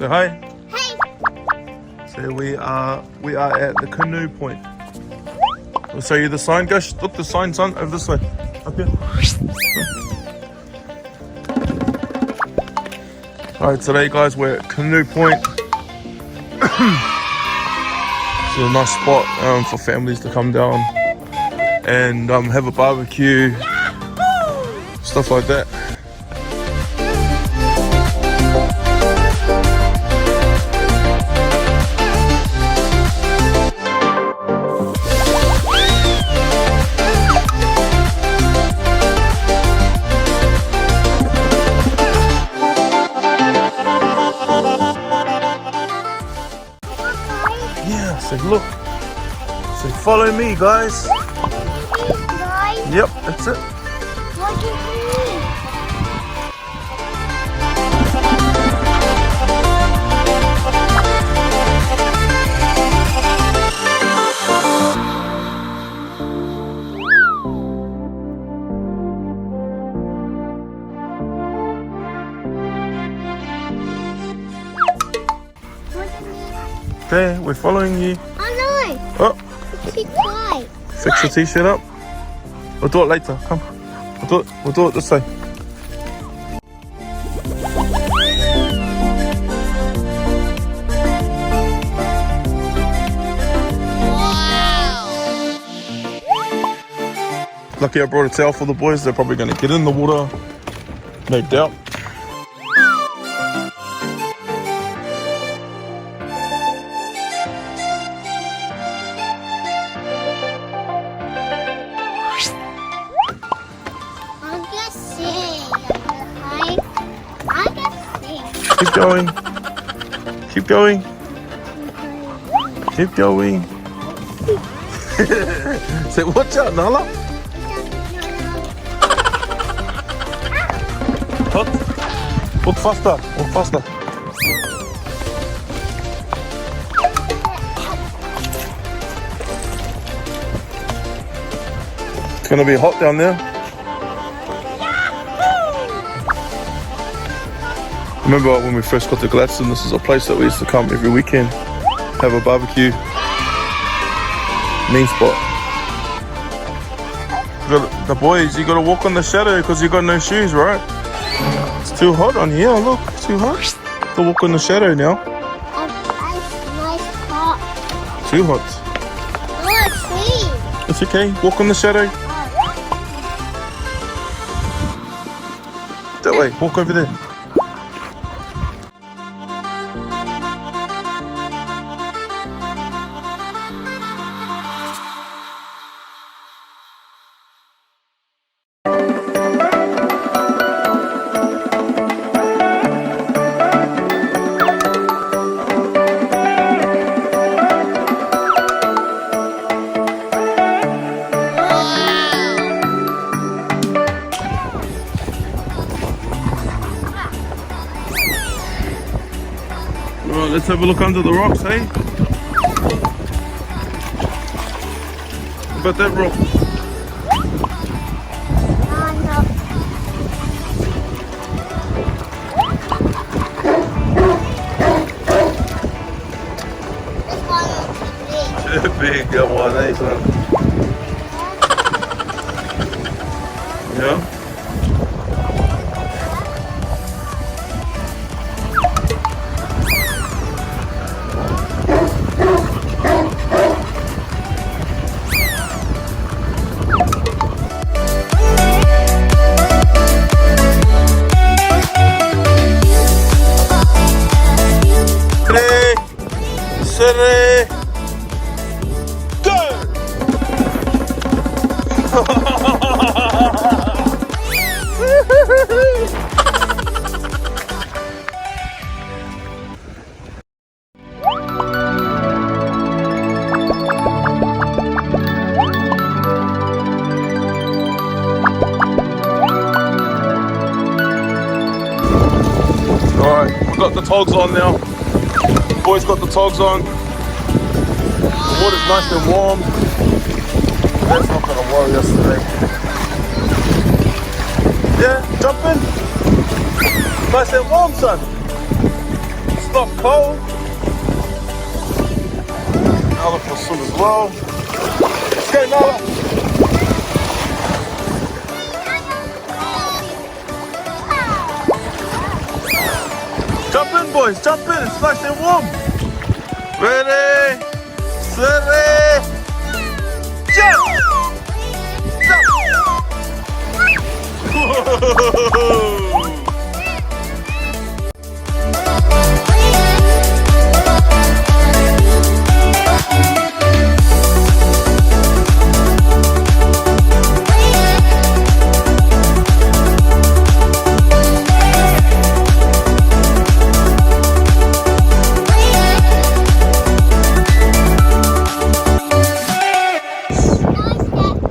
Say hi. Hey. So we are at the Canoe point. I'll show you the sign. Go look the sign, son, over this way. Up here. Alright, today guys we're at Canoe Point. It's a nice spot for families to come down and have a barbecue, stuff like that. Yeah, so look. So follow me, guys. Yep, that's it. What do you mean? Okay, we're following you. Oh no! Oh, Keep quiet. fix your t-shirt up. We'll do it later. Come. We'll do it this way. Wow! Lucky I brought a towel for the boys. They're probably going to get in the water. No doubt. Keep going. Keep going. Keep going. Say, watch out, Nala. Walk faster. Walk faster. It's gonna be hot down there. Remember when we first got to Gladstone, this is a place that we used to come every weekend, have a barbecue. Main spot. The boys, you gotta walk on the shadow because you got no shoes, right? It's too hot on here, look, it's too hot. To walk on the shadow now. Nice hot. Too hot. Oh, It's okay, walk on the shadow. That way, walk over there. Alright, let's have a look under the rocks, hey? What about that rock? Big one, eh, son? Yeah? City, go! Alright, we've got the togs on now. Boys got the togs on. The water's nice and warm. That's not gonna worry us today. Yeah, jump in. Nice and warm, son. It's not cold. Nala for swim as well. Okay, Nala. Jump in, boys. Jump in. It's nice and warm. Ready, steady, jump! Whoa.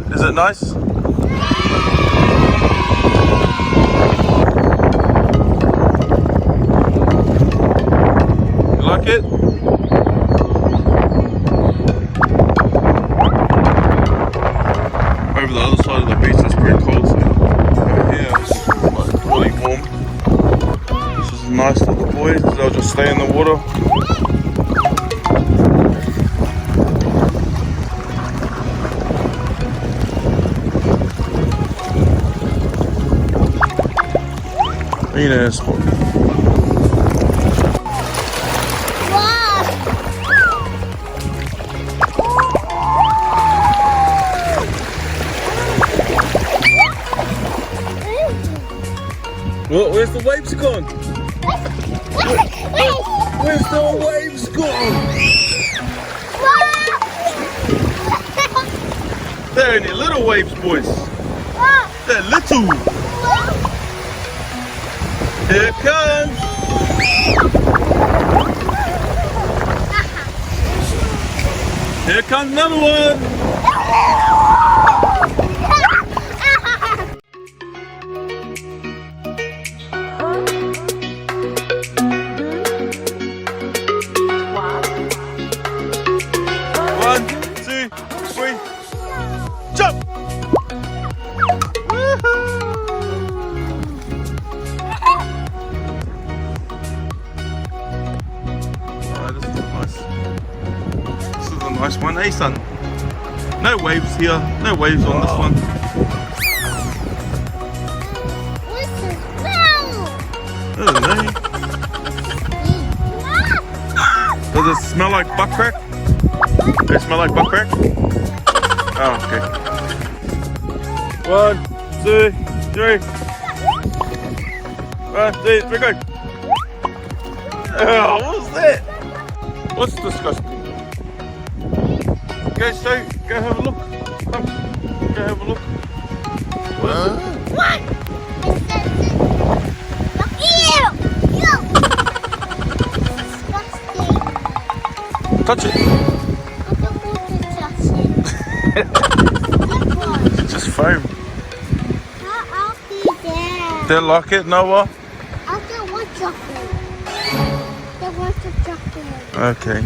Is it nice? You like it? Over the other side of the beach it's pretty cold, so over here it's like really warm. This is nice for the boys, they'll just stay in the water. Clean ass spot. What? Where's the waves gone? Where's the waves gone? They're only little waves, boys. They're little. Here it comes. Here comes another one. One, two, three, jump! Nice one, hey son. No waves here, no waves on this one. What's the smell? I don't know. Does it smell like butt crack? Does it smell like butt crack? Oh, okay. 1, 2, 3. 1, 2, 3, go. Oh, what was that? What's disgusting? Go, so go have a look. Come, go have a look. What is it? What? Ew! Ew! Disgusting. Touch it. I don't want to touch it. It's just foam. I'll be there. They like it, Noah? I don't want chocolate. I want the chocolate. Okay.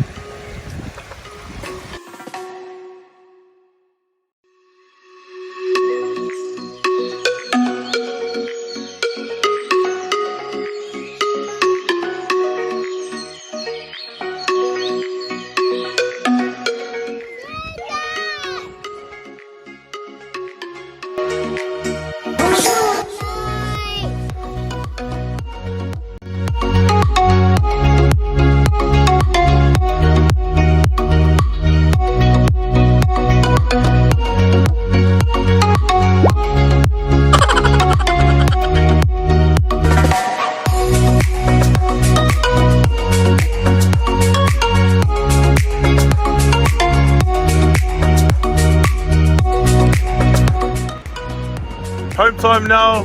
Home time now.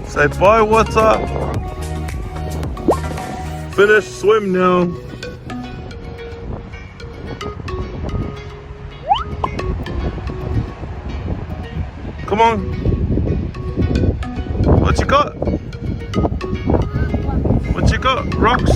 Say bye, water. Finish swim now. Come on. What you got? What you got? Rocks?